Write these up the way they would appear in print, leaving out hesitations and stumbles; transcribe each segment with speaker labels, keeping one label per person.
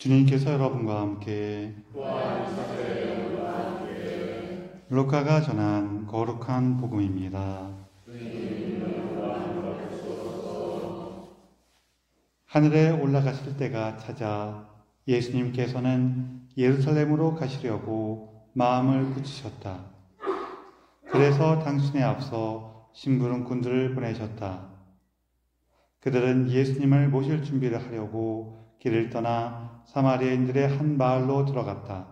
Speaker 1: 주님께서 여러분과 함께 루카가 전한 거룩한 복음입니다. 하늘에 올라가실 때가 찾아 예수님께서는 예루살렘으로 가시려고 마음을 굳히셨다. 그래서 당신에 앞서 심부름꾼들을 보내셨다. 그들은 예수님을 모실 준비를 하려고 길을 떠나 사마리아인들의 한 마을로 들어갔다.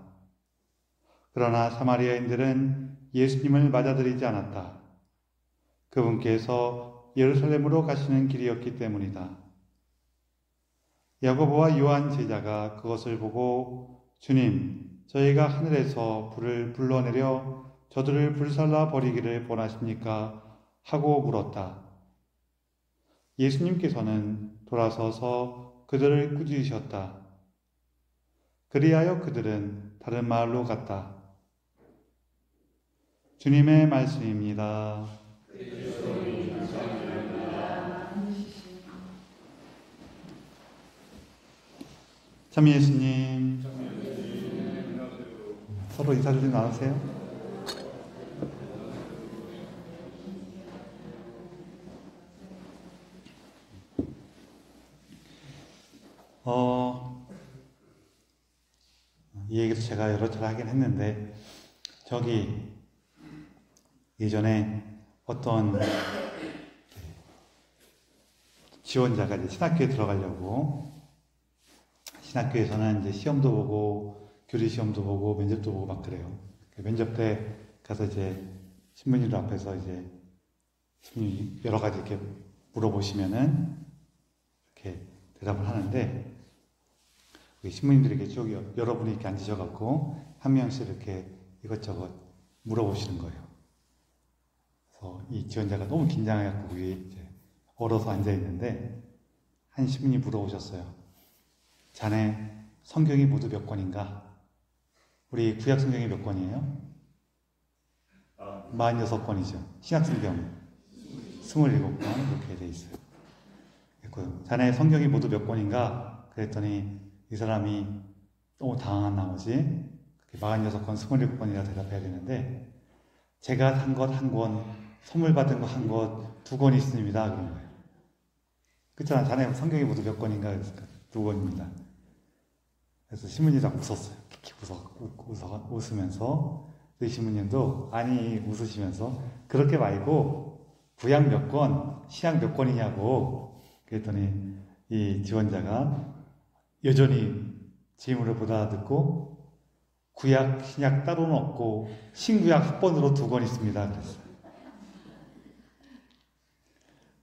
Speaker 1: 그러나 사마리아인들은 예수님을 맞아들이지 않았다. 그분께서 예루살렘으로 가시는 길이었기 때문이다. 야고보와 요한 제자가 그것을 보고 주님, 저희가 하늘에서 불을 불러내려 저들을 불살라 버리기를 원하십니까? 하고 물었다. 예수님께서는 돌아서서 그들을 꾸짖으셨다. 그리하여 그들은 다른 마을로 갔다. 주님의 말씀입니다. 참 예수님, 서로 인사 좀 나누세요. 이 얘기도 제가 여러 차례 하긴 했는데, 저기 예전에 어떤 지원자가 이제 신학교에 들어가려고, 신학교에서는 이제 시험도 보고 교리 시험도 보고 면접도 보고 막 그래요. 면접 때 가서 이제 신부님들 앞에서 이제 신부님이 여러 가지 이렇게 물어보시면은 이렇게 대답을 하는데, 신부님들이 이렇게 쭉 여러분이 이렇게 앉으셔갖고 한 명씩 이렇게 이것저것 물어보시는 거예요. 그래서 이 지원자가 너무 긴장해갖고 거기 이제 얼어서 앉아 있는데 한 신부님이 물어보셨어요. 자네 성경이 모두 몇 권인가? 우리 구약 성경이 몇 권이에요? 46권이죠. 신약 성경 27권 이렇게 돼 있어요. 자네 성경이 모두 몇 권인가? 그랬더니 이 사람이 너무 당황한 나머지 46권, 27권이라 대답해야 되는데, 제가 산 것 한 권, 선물 받은 거 한 것, 2권 있습니다. 그런 거예요. 그렇잖아. 자네 성경이 모두 몇 권인가? 그랬을까? 2권입니다. 그래서 신부님이 딱 웃었어요. 웃으면서. 그 신부님도 아니 웃으시면서 그렇게 말고 구약 몇 권, 신약 몇 권이냐고. 그랬더니 이 지원자가 여전히 질문을 못 알아듣고 구약, 신약 따로는 없고 신구약 합본으로 2권 있습니다. 그랬어요.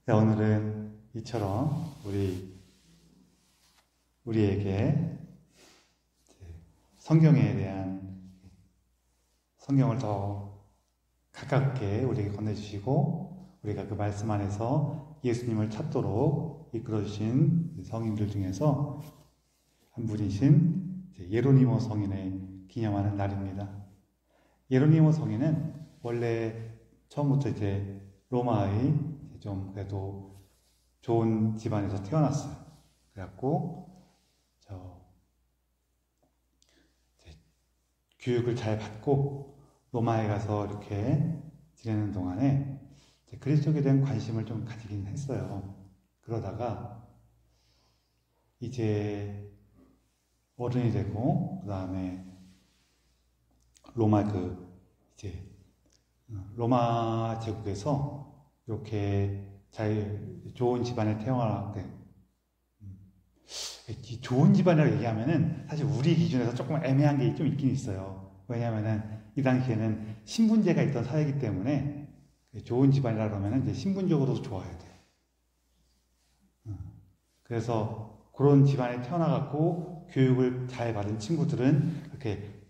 Speaker 1: 오늘은 이처럼 우리에게 성경에 대한 성경을 더 가깝게 우리에게 건네주시고 우리가 그 말씀 안에서 예수님을 찾도록 이끌어주신 성인들 중에서 한 분이신 예로니모 성인을 기념하는 날입니다. 예로니모 성인은 원래 처음부터 이제 로마의 좀 그래도 좋은 집안에서 태어났어요. 그래갖고 교육을 잘 받고 로마에 가서 이렇게 지내는 동안에 그리스도에 대한 관심을 좀 가지긴 했어요. 그러다가 이제 어른이 되고 그 다음에 로마 제국에서 이렇게 좋은 집안에 태어나게, 좋은 집안이라고 얘기하면은 사실 우리 기준에서 조금 애매한 게 좀 있긴 있어요. 왜냐하면은 이 당시에는 신분제가 있던 사회이기 때문에 좋은 집안이라고 하면은 이제 신분적으로도 좋아야 돼. 그래서 그런 집안에 태어나갖고 교육을 잘 받은 친구들은 이렇게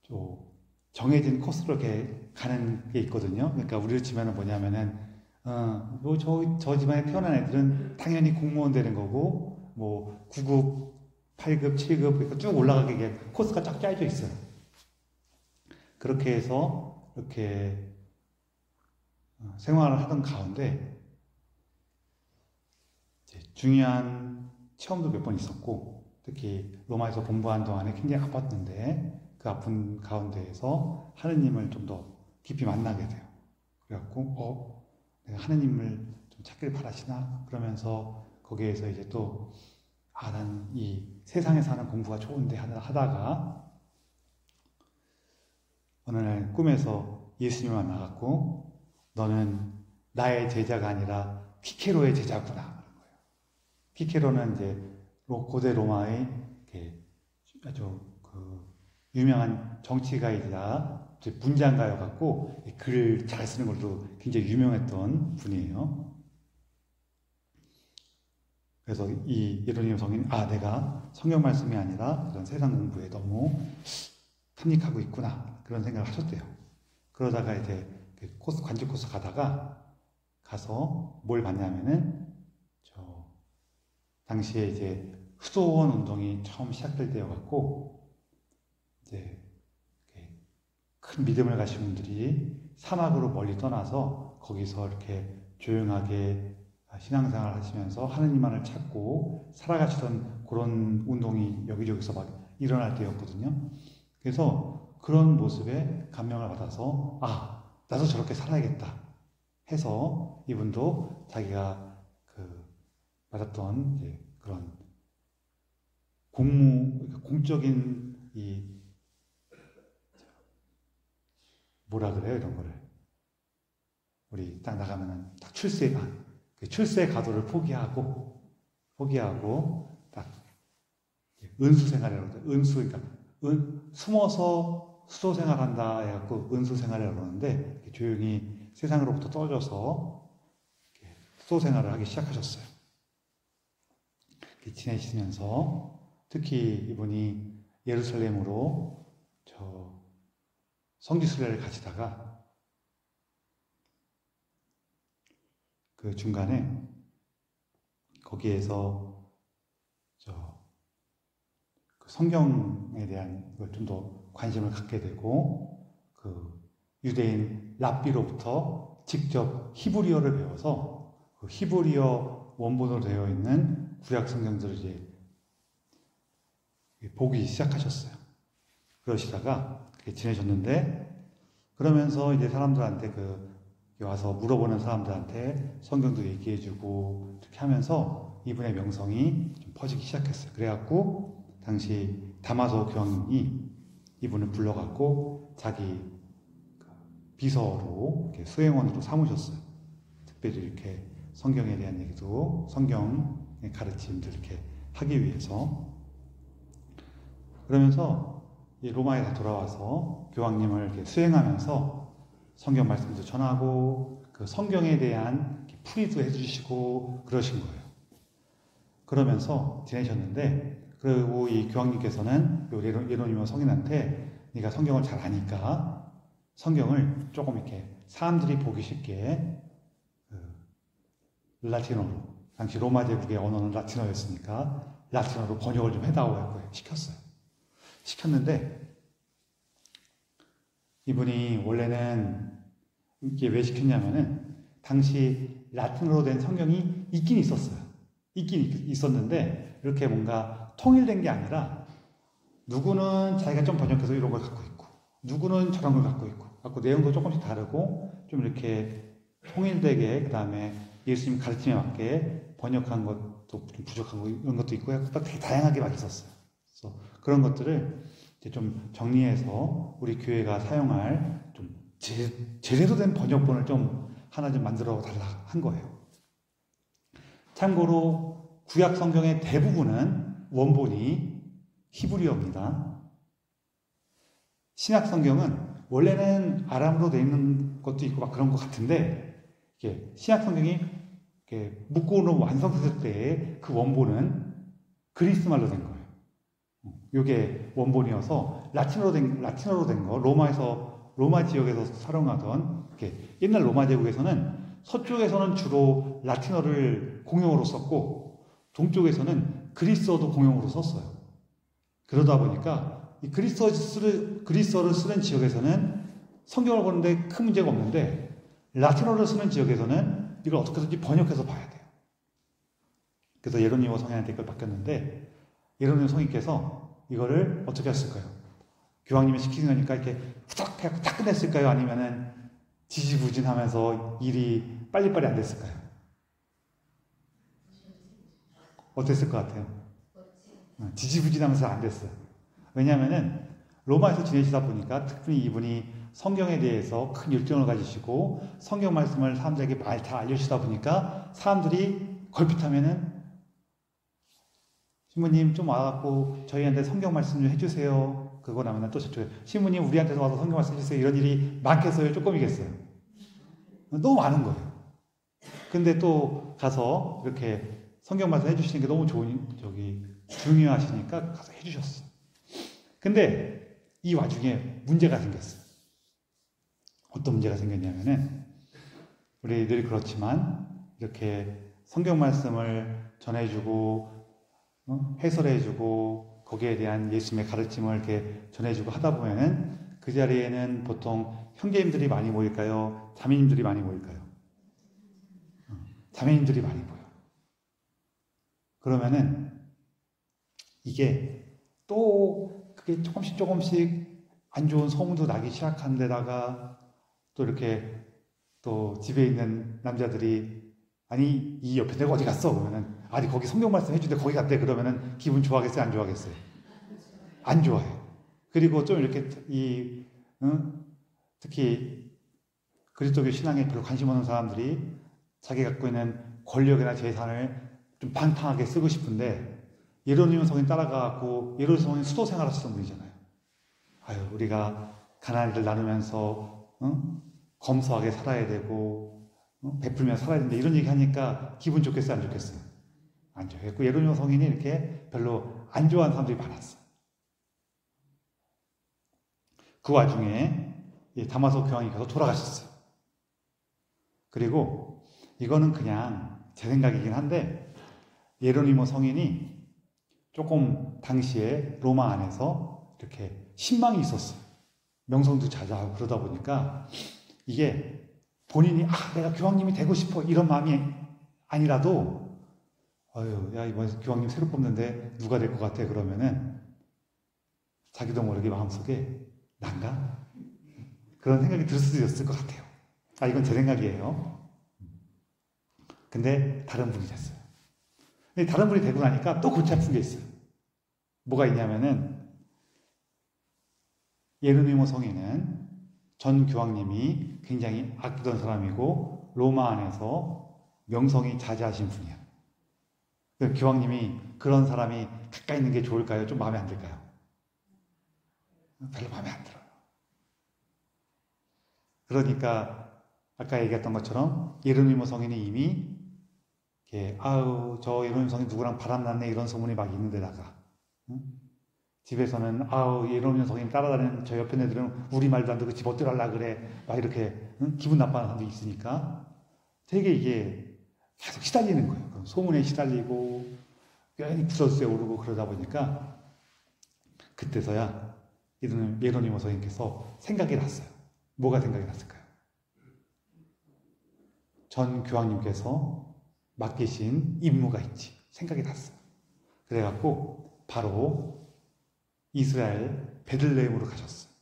Speaker 1: 좀 정해진 코스로 이렇게 가는 게 있거든요. 그러니까 우리로 치면은 뭐냐면은, 저 집안에 태어난 애들은 당연히 공무원 되는 거고, 9급, 8급, 7급, 그러니까 쭉 올라가게 코스가 쫙 짜여져 있어요. 그렇게 해서 이렇게 생활을 하던 가운데 중요한 체험도 몇 번 있었고, 특히 로마에서 공부한 동안에 굉장히 아팠는데 그 아픈 가운데에서 하느님을 좀 더 깊이 만나게 돼요. 그래갖고 내가 하느님을 좀 찾길 바라시나? 그러면서 거기에서 이제 또 난 이 세상에 사는 공부가 좋은데 하다가 어느 날 꿈에서 예수님을 만나갖고 너는 나의 제자가 아니라 키케로의 제자구나 그런 거예요. 키케로는 이제 고대 로마의 아주 유명한 정치가이자 문장가여갖고 글을 잘 쓰는 걸로 굉장히 유명했던 분이에요. 그래서 이 예로니모 성인 내가 성경 말씀이 아니라 이런 세상 공부에 너무 탐닉하고 있구나 그런 생각을 하셨대요. 그러다가 이제 관측 코스 가서 뭘 봤냐면은 당시에 이제 수도원 운동이 처음 시작될 때여갖고 이제 큰 믿음을 가진 분들이 사막으로 멀리 떠나서 거기서 이렇게 조용하게 신앙생활을 하시면서 하느님만을 찾고 살아가시던 그런 운동이 여기저기서 막 일어날 때였거든요. 그래서 그런 모습에 감명을 받아서 나도 저렇게 살아야겠다 해서 이분도 자기가 받았던 이제 그런 공적인 뭐라 그래요 이런 거를 우리 딱 나가면은 딱 출세 가도를 포기하고 딱 은수 생활을 그러니까 숨어서 수도 생활한다 해갖고 은수 생활을 그러는데 조용히 세상으로부터 떨어져서 수도 생활을 하기 시작하셨어요. 지내시면서 특히 이분이 예루살렘으로 성지순례를 가시다가 그 중간에 거기에서 그 성경에 대한 걸 좀 더 관심을 갖게 되고 그 유대인 랍비로부터 직접 히브리어를 배워서 그 히브리어 원본으로 되어 있는 구약 성경들을 이제 보기 시작하셨어요. 그러시다가 지내셨는데 그러면서 이제 사람들한테 와서 물어보는 사람들한테 성경도 얘기해주고 이렇게 하면서 이분의 명성이 좀 퍼지기 시작했어요. 그래갖고 당시 다마소 교황이 이분을 불러갖고 자기 비서로 수행원으로 삼으셨어요. 특별히 이렇게 성경에 대한 얘기도 성경의 가르침들 이렇게 하기 위해서. 그러면서 로마에 다 돌아와서 교황님을 이렇게 수행하면서 성경 말씀도 전하고 그 성경에 대한 풀이도 해주시고 그러신 거예요. 그러면서 지내셨는데 그리고 이 교황님께서는 예로니모 성인한테 네가 성경을 잘 아니까 성경을 조금 이렇게 사람들이 보기 쉽게 라틴어로 당시 로마 제국의 언어는 라틴어였으니까 라틴어로 번역을 좀 해달라고 시켰어요. 시켰는데 이분이 원래는 이게 왜 시켰냐면은 당시 라틴어로 된 성경이 있긴 있었어요. 있긴 있었는데 이렇게 뭔가 통일된 게 아니라 누구는 자기가 좀 번역해서 이런 걸 갖고 있고 누구는 저런 걸 갖고 있고 갖고 내용도 조금씩 다르고 좀 이렇게 통일되게 그 다음에 예수님 가르침에 맞게 번역한 것도 좀 부족한 거 이런 것도 있고 되게 다양하게 막 있었어요. 그래서 그런 것들을 이제 좀 정리해서 우리 교회가 사용할 좀 제대로 된 번역본을 좀 하나 좀 만들어 달라 한 거예요. 참고로 구약 성경의 대부분은 원본이 히브리어입니다. 신약 성경은 원래는 아람어로 되어 있는 것도 있고 막 그런 것 같은데 이게 신약 성경이 이렇게 묶고는 완성됐을 때 그 원본은 그리스 말로 된 거예요. 이게 원본이어서 라틴어로 된 거, 로마 지역에서 사용하던, 옛날 로마 제국에서는 서쪽에서는 주로 라틴어를 공용어로 썼고, 동쪽에서는 그리스어도 공용어로 썼어요. 그러다 보니까, 이 그리스어를 쓰는 지역에서는 성경을 보는데 큰 문제가 없는데, 라틴어를 쓰는 지역에서는 이걸 어떻게든지 번역해서 봐야 돼요. 그래서 예로니모 성인한테 이걸 맡겼는데, 예로님 성인께서 이거를 어떻게 했을까요? 교황님이 시키는 거니까 이렇게 후딱 해갖고 딱 끝냈을까요? 아니면은 지지부진하면서 일이 빨리빨리 안 됐을까요? 어땠을 것 같아요? 지지부진하면서 안 됐어요. 왜냐하면은 로마에서 지내시다 보니까 특별히 이분이 성경에 대해서 큰 열정을 가지시고 성경 말씀을 사람들에게 많이 다 알려주시다 보니까 사람들이 걸핏하면은 신부님 좀 와갖고 저희한테 성경 말씀 좀 해주세요. 그거 나면 또 저쪽에 신부님 우리한테도 와서 성경 말씀 해주세요. 이런 일이 많겠어요? 조금이겠어요? 너무 많은 거예요. 근데 또 가서 이렇게 성경 말씀 해주시는 게 너무 중요하시니까 가서 해주셨어요. 근데 이 와중에 문제가 생겼어요. 어떤 문제가 생겼냐면은 우리 늘 그렇지만 이렇게 성경 말씀을 전해주고 해설해주고 거기에 대한 예수님의 가르침을 이렇게 전해주고 하다 보면은 그 자리에는 보통 형제님들이 많이 모일까요? 자매님들이 많이 모일까요? 자매님들이 많이 모여. 그러면은 이게 또 그게 조금씩 안 좋은 소문도 나기 시작한 데다가 또 이렇게 또 집에 있는 남자들이 아니 이 옆에 내가 어디 갔어? 그러면은 아니 거기 성경 말씀 해주는데 거기 갔대. 그러면은 기분 좋아하겠어요? 안 좋아하겠어요? 안 좋아해요. 그리고 좀 이렇게 특히 그리스도교 신앙에 별로 관심 없는 사람들이 자기 갖고 있는 권력이나 재산을 좀 방탕하게 쓰고 싶은데 예로님 성인 따라가고 예로님 성인 수도 생활하시던 분이잖아요. 아유 우리가 가난한 일을 나누면서 검소하게 살아야 되고 베풀면서 살아야 된다 이런 얘기 하니까 기분 좋겠어요? 안 좋겠어요? 안 좋겠고 예로님 성인이 이렇게 별로 안 좋아하는 사람들이 많았어요. 그 와중에 다마소 교황이 가서 돌아가셨어요. 그리고 이거는 그냥 제 생각이긴 한데 예로니모 성인이 조금 당시에 로마 안에서 이렇게 신망이 있었어요. 명성도 자자하고 그러다 보니까 이게 본인이 내가 교황님이 되고 싶어 이런 마음이 아니라도 야 이번 교황님 새로 뽑는데 누가 될 것 같아 그러면은 자기도 모르게 마음속에 난가? 그런 생각이 들 수도 있었을 것 같아요. 이건 제 생각이에요. 근데 다른 분이 됐어요. 근데 다른 분이 되고 나니까 또 골치 아픈 게 있어요. 뭐가 있냐면은 예로니모 성인은 전 교황님이 굉장히 아끼던 사람이고 로마 안에서 명성이 자자하신 분이야. 그 교황님이 그런 사람이 가까이 있는 게 좋을까요? 좀 마음에 안 들까요? 별로 마음에 안 들어요. 그러니까 아까 얘기했던 것처럼 예로니모 성인이 이미 저 예로니모 성인 누구랑 바람났네 이런 소문이 막 있는데다가 집에서는 예로니모 성인 따라다니는 저 옆에 애들은 우리 말도 안 듣고 집 어쩌달라 그래 막 이렇게 기분 나빠하는 사람도 있으니까 되게 이게 계속 시달리는 거예요. 소문에 시달리고 괜히 구설수에 오르고 그러다 보니까 그때서야 예로니모 성인께서 생각이 났어요. 뭐가 생각이 났을까요? 전 교황님께서 맡기신 임무가 있지 생각이 났어요. 그래갖고 바로 이스라엘 베들레헴으로 가셨어요.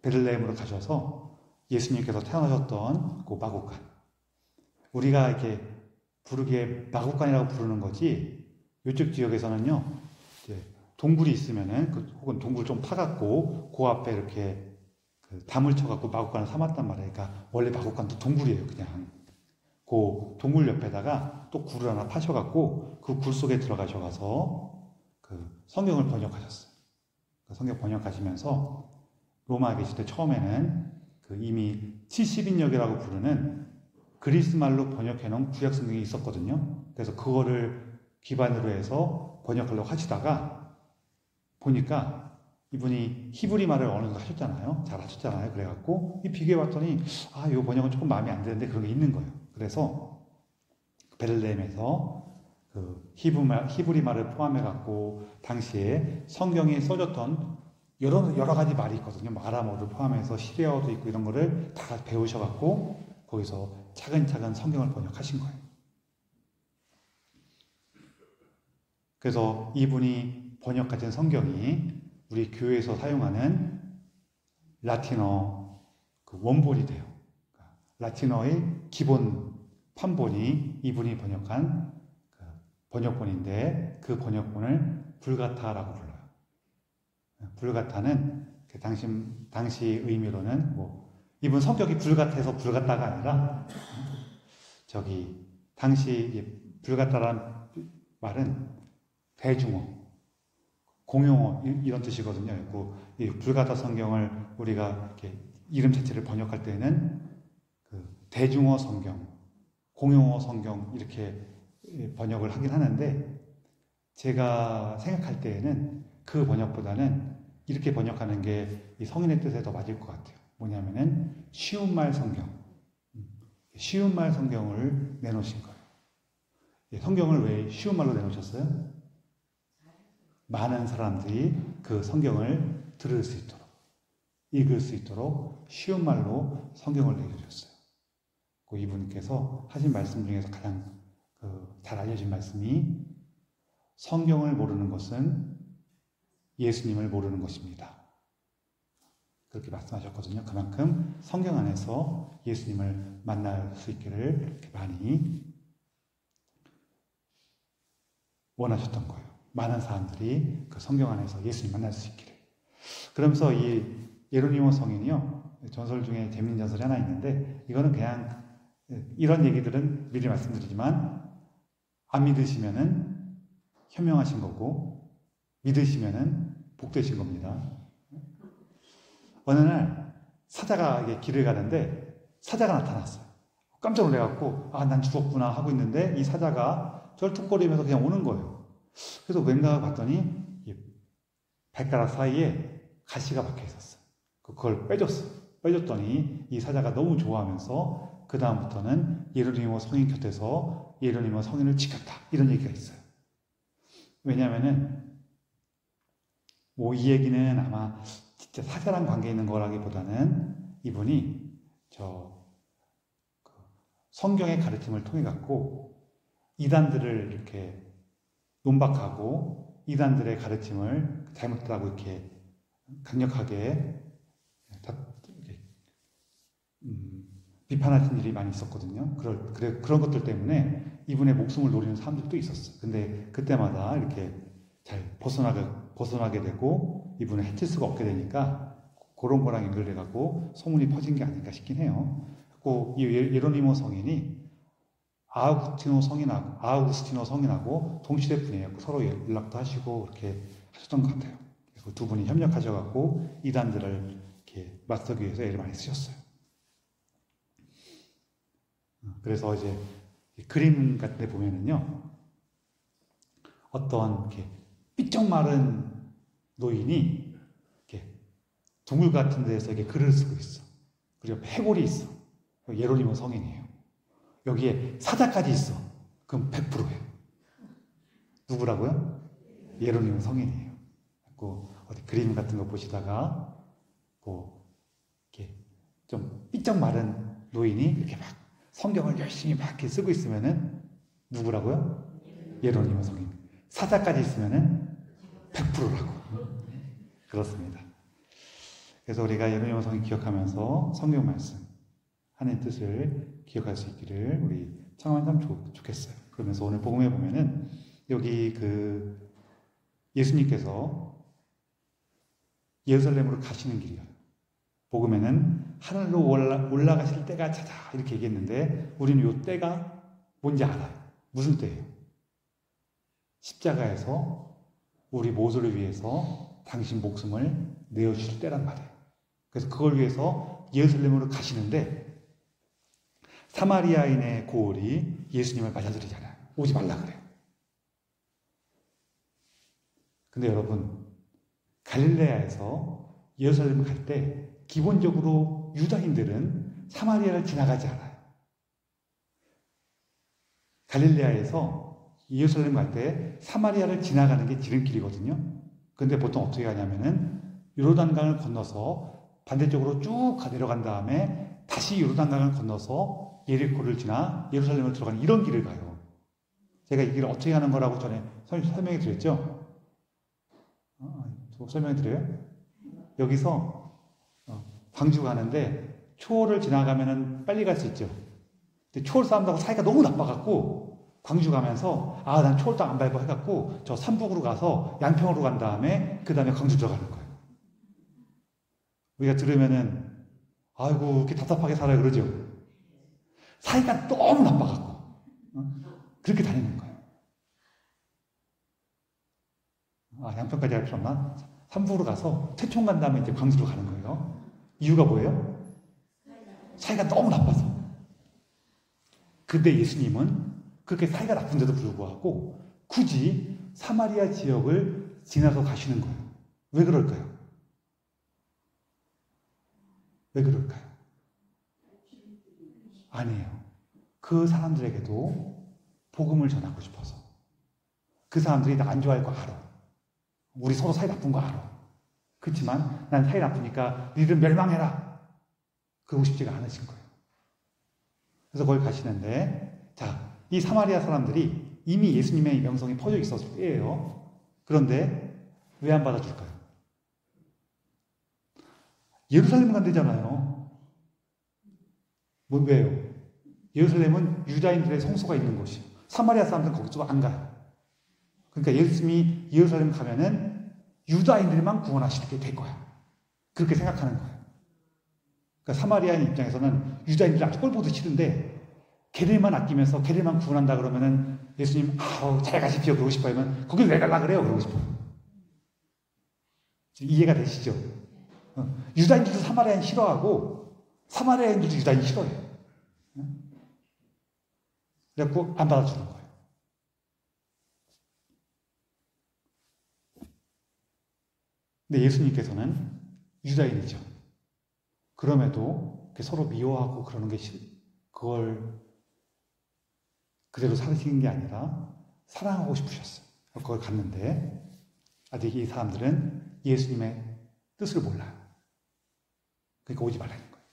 Speaker 1: 베들레헴으로 가셔서 예수님께서 태어나셨던 그 마구간, 우리가 이렇게 부르기에 마구간이라고 부르는 거지 이쪽 지역에서는요 이제 동굴이 있으면은 혹은 동굴 좀 파갖고 그 앞에 이렇게 담을 쳐갖고 마구간을 삼았단 말이에요. 그러니까 원래 마구간도 동굴이에요. 그냥 그 동굴 옆에다가 또 굴을 하나 파셔갖고 그 굴 속에 들어가셔서 그 성경을 번역하셨어요. 그 성경 번역하시면서 로마에 계실 때 처음에는 이미 70인역이라고 부르는 그리스 말로 번역해놓은 구약 성경이 있었거든요. 그래서 그거를 기반으로 해서 번역하려고 하시다가 보니까 이분이 히브리 말을 어느 정도 하셨잖아요. 잘 하셨잖아요. 그래갖고 비교해봤더니 이 번역은 조금 마음에 안 드는데 그런 게 있는 거예요. 그래서 베들레헴에서 히브리 말을 포함해갖고 당시에 성경이 써졌던 여러 가지 말이 있거든요. 아람어를 포함해서 시리아어도 있고 이런 거를 다 배우셔갖고 거기서 차근차근 성경을 번역하신 거예요. 그래서 이분이 번역하신 성경이 우리 교회에서 사용하는 라틴어 그 원본이 돼요. 라틴어의 기본 판본이 이분이 번역한 그 번역본인데 그 번역본을 불가타라고 불러요. 불가타는 그 당시 의미로는 이분 성격이 불같아서 불같다가 아니라 당시 불같다라는 말은 대중어, 공용어 이런 뜻이거든요. 이 불가타 성경을 우리가 이렇게 이름 자체를 번역할 때는 그 대중어 성경, 공용어 성경 이렇게 번역을 하긴 하는데 제가 생각할 때에는 그 번역보다는 이렇게 번역하는 게 이 성인의 뜻에 더 맞을 것 같아요. 뭐냐면은 쉬운 말 성경, 쉬운 말 성경을 내놓으신 거예요. 성경을 왜 쉬운 말로 내놓으셨어요? 많은 사람들이 그 성경을 들을 수 있도록, 읽을 수 있도록 쉬운 말로 성경을 내주셨어요. 이분께서 하신 말씀 중에서 가장 잘 알려진 말씀이 성경을 모르는 것은 예수님을 모르는 것입니다. 그렇게 말씀하셨거든요. 그만큼 성경 안에서 예수님을 만날 수 있기를 이렇게 많이 원하셨던 거예요. 많은 사람들이 그 성경 안에서 예수님 만날 수 있기를. 그러면서 이 예로니모 성인이요, 전설 중에 재밌는 전설이 하나 있는데, 이거는 그냥 이런 얘기들은 미리 말씀드리지만 안 믿으시면은 현명하신 거고 믿으시면은 복되신 겁니다. 어느 날 사자가 길을 가는데 사자가 나타났어요. 깜짝 놀래갖고 난 죽었구나 하고 있는데 이 사자가 절뚝거리면서 그냥 오는 거예요. 그래서 왠가 봤더니 발가락 사이에 가시가 박혀 있었어요. 그걸 빼줬어요. 빼줬더니 이 사자가 너무 좋아하면서 그 다음부터는 예로니모 성인 곁에서 예로니모 성인을 지켰다. 이런 얘기가 있어요. 왜냐하면은 이 얘기는 아마 진짜 사자랑 관계 있는 거라기보다는 이분이 성경의 가르침을 통해 갖고 이단들을 이렇게 논박하고 이단들의 가르침을 잘못되다고 이렇게 강력하게 비판하신 일이 많이 있었거든요. 그런 것들 때문에 이분의 목숨을 노리는 사람들도 있었어요. 근데 그때마다 이렇게 잘 벗어나게 되고 이분을 해칠 수가 없게 되니까 그런 거랑 연결돼갖고 소문이 퍼진 게 아닌가 싶긴 해요. 이 예로니모 성인이 아우구스티노 성인하고 동시대 분이에요. 서로 연락도 하시고 이렇게 하셨던 것 같아요. 두 분이 협력하셔갖고 이단들을 이렇게 맞서기 위해서 애를 많이 쓰셨어요. 그래서 이제 그림 같은 데 보면은요, 어떤 이렇게 삐쩍 마른 노인이 이렇게 동굴 같은 데서 이렇게 글을 쓰고 있어. 그리고 해골이 있어. 예로니모 성인이에요. 여기에 사자까지 있어. 그럼 100%예요. 누구라고요? 예로니모 성인이에요. 어디 그림 같은 거 보시다가 이렇게 좀 삐쩍 마른 노인이 이렇게 막 성경을 열심히 막 이렇게 쓰고 있으면은 누구라고요? 예로니모 성인. 사자까지 있으면은 100%라고. 그렇습니다. 그래서 우리가 예로니모 성인 기억하면서 성경 말씀 하나님 뜻을 기억할 수 있기를 우리 청하면 참 좋겠어요. 그러면서 오늘 복음에 보면은 여기 예수님께서 예루살렘으로 가시는 길이에요. 복음에는 하늘로 올라가실 때가 찾아 이렇게 얘기했는데 우리는 이 때가 뭔지 알아요. 무슨 때예요? 십자가에서 우리 모두를 위해서 당신 목숨을 내어주실 때란 말이에요. 그래서 그걸 위해서 예루살렘으로 가시는데 사마리아인의 고을이 예수님을 맞아들이잖아요. 오지 말라 그래요. 근데 여러분, 갈릴레아에서 예루살렘을 갈 때 기본적으로 유다인들은 사마리아를 지나가지 않아요. 갈릴레아에서 예루살렘 갈 때 사마리아를 지나가는 게 지름길이거든요. 근데 보통 어떻게 가냐면은 요르단강을 건너서 반대쪽으로 쭉 내려간 다음에 다시 요르단강을 건너서 예리코를 지나 예루살렘을 들어가는 이런 길을 가요. 제가 이 길을 어떻게 가는 거라고 전에 설명해 드렸죠? 또 설명해드려요. 여기서 광주 가는데 초를 지나가면은 빨리 갈 수 있죠. 근데 초를 싸움다고 사이가 너무 나빠갖고 광주 가면서 난 초를 안 밟고 해갖고 저 삼북으로 가서 양평으로 간 다음에 그 다음에 광주 들어가는 거예요. 우리가 들으면은 아이고 이렇게 답답하게 살아요 그러죠. 사이가 너무 나빠갖고 그렇게 다니는 거예요. 양평까지 갈 필요 없나? 삼북으로 가서 태촌 간 다음에 이제 광주로 가는 거예요. 이유가 뭐예요? 사이가 너무 나빠서. 근데 예수님은 그렇게 사이가 나쁜데도 불구하고 굳이 사마리아 지역을 지나서 가시는 거예요. 왜 그럴까요? 왜 그럴까요? 아니에요. 그 사람들에게도 복음을 전하고 싶어서. 그 사람들이 나 안 좋아할 거 알아. 우리 서로 사이 나쁜 거 알아. 그렇지만 난 사이 나쁘니까 니들 멸망해라. 그러고 싶지가 않으신 거예요. 그래서 거기 가시는데 이 사마리아 사람들이 이미 예수님의 명성이 퍼져 있었을 때예요. 그런데 왜 안 받아줄까요? 예루살렘 간대잖아요. 왜요? 예루살렘은 유다인들의 성소가 있는 곳이에요. 사마리아 사람들은 거기서 안 가요. 그러니까 예수님이 예루살렘 가면은 유다인들만 구원하시게 될 거야. 그렇게 생각하는 거예요. 그러니까 사마리아인 입장에서는 유다인들이 아주 꼴보기 싫은데 걔들만 아끼면서 걔들만 구원한다 그러면은 예수님 잘 가십시오 그러고 싶어요. 하면 거길 왜 가려고 그래요? 그러고 싶어요. 이해가 되시죠? 유다인들도 사마리아인 싫어하고 사마리아인들도 유다인 싫어해요. 그래갖고 안 받아주는 거예요. 근데 예수님께서는 유다인이죠. 그럼에도 서로 미워하고 그러는 게 그걸 그대로 사시는 게 아니라 사랑하고 싶으셨어요. 그걸 갔는데 아직 이 사람들은 예수님의 뜻을 몰라요. 그러니까 오지 말라는 거예요.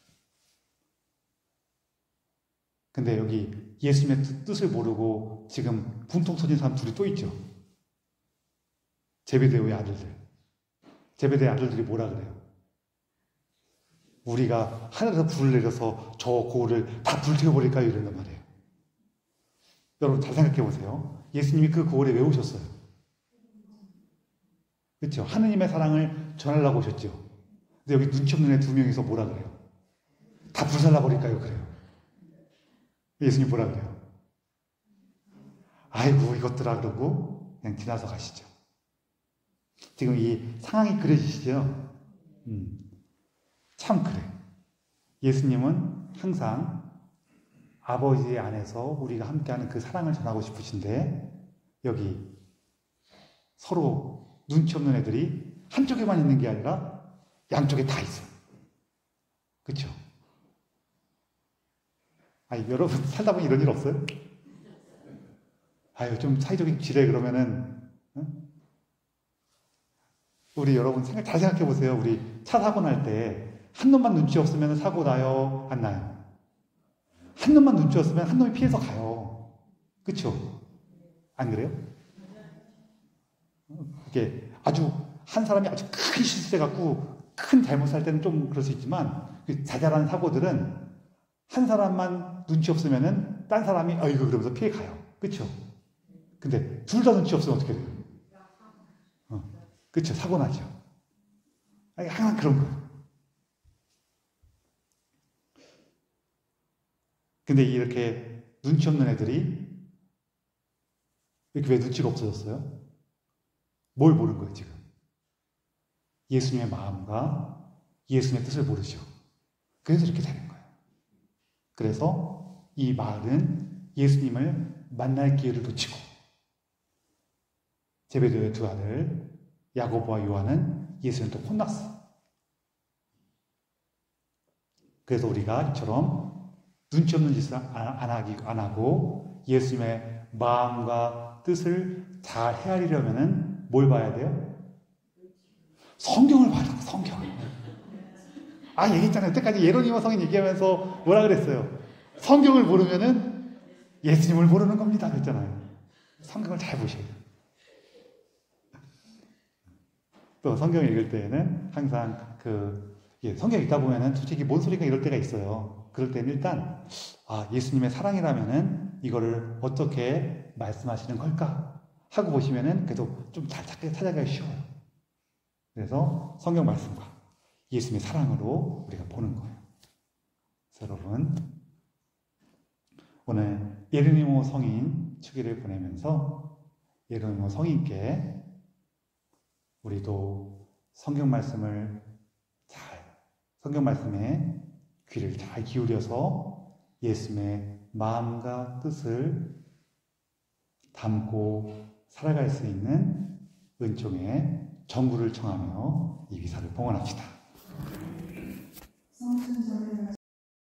Speaker 1: 근데 여기 예수님의 뜻을 모르고 지금 분통 터진 사람 둘이 또 있죠. 제베데오의 아들들. 제베데의 아들들이 뭐라 그래요? 우리가 하늘에서 불을 내려서 저 고을을 다 불태워버릴까요? 이런단 말이에요. 여러분 잘 생각해 보세요. 예수님이 그 고을에 왜 오셨어요? 그렇죠? 하느님의 사랑을 전하려고 오셨죠. 근데 여기 눈치 없는 애 두 명이서 뭐라 그래요? 다 불살라버릴까요? 그래요. 예수님 뭐라 그래요? 아이고 이것들아 그러고 그냥 지나서 가시죠. 지금 이 상황이 그려지시죠? 참 그래. 예수님은 항상 아버지 안에서 우리가 함께하는 그 사랑을 전하고 싶으신데 여기 서로 눈치 없는 애들이 한쪽에만 있는 게 아니라 양쪽에 다 있어요. 그렇죠? 여러분 살다 보면 이런 일 없어요? 좀 사회적인 지뢰 그러면은 우리 여러분 잘 생각해 보세요. 우리 차 사고 날 때 한 놈만 눈치 없으면 사고 나요? 안 나요? 한 놈만 눈치 없으면 한 놈이 피해서 가요. 그렇죠? 안 그래요? 이게 한 사람이 아주 큰 실수해갖고 큰 잘못할 때는 좀 그럴 수 있지만 자잘한 사고들은 한 사람만 눈치 없으면은 딴 사람이 이거 그러면서 피해 가요. 그렇죠? 근데 둘 다 눈치 없으면 어떻게 돼요? 그렇죠? 사고 나죠. 항상 그런 거예요. 근데 이렇게 눈치 없는 애들이 이렇게 왜 눈치가 없어졌어요? 뭘 모르는 거예요, 지금? 예수님의 마음과 예수님의 뜻을 모르죠. 그래서 이렇게 되는 거예요. 그래서 이 마을은 예수님을 만날 기회를 놓치고 제베데오의 두 아들 야고보와 요한은 예수님을 또 혼났어. 그래서 우리가 이처럼 눈치 없는 짓을 안 하고 예수님의 마음과 뜻을 잘 헤아리려면 뭘 봐야 돼요? 성경을 봐야 돼요. 성경을. 얘기했잖아요. 여태까지 예로니모 성인 얘기하면서 뭐라 그랬어요? 성경을 모르면은 예수님을 모르는 겁니다. 그랬잖아요. 성경을 잘 보셔야 돼요. 또 성경 읽을 때에는 항상 성경 읽다 보면은 솔직히 뭔 소리가 이럴 때가 있어요. 그럴 때는 일단 예수님의 사랑이라면은 이거를 어떻게 말씀하시는 걸까 하고 보시면은 계속 좀 잘 찾아가기 쉬워요. 그래서 성경 말씀과 예수님의 사랑으로 우리가 보는 거예요. 그래서 여러분 오늘 예르니모 성인 주기를 보내면서 예르니모 성인께 우리도 성경 말씀에 귀를 잘 기울여서 예수님의 마음과 뜻을 담고 살아갈 수 있는 은총의 전구를 청하며 이 기사를 봉헌합시다.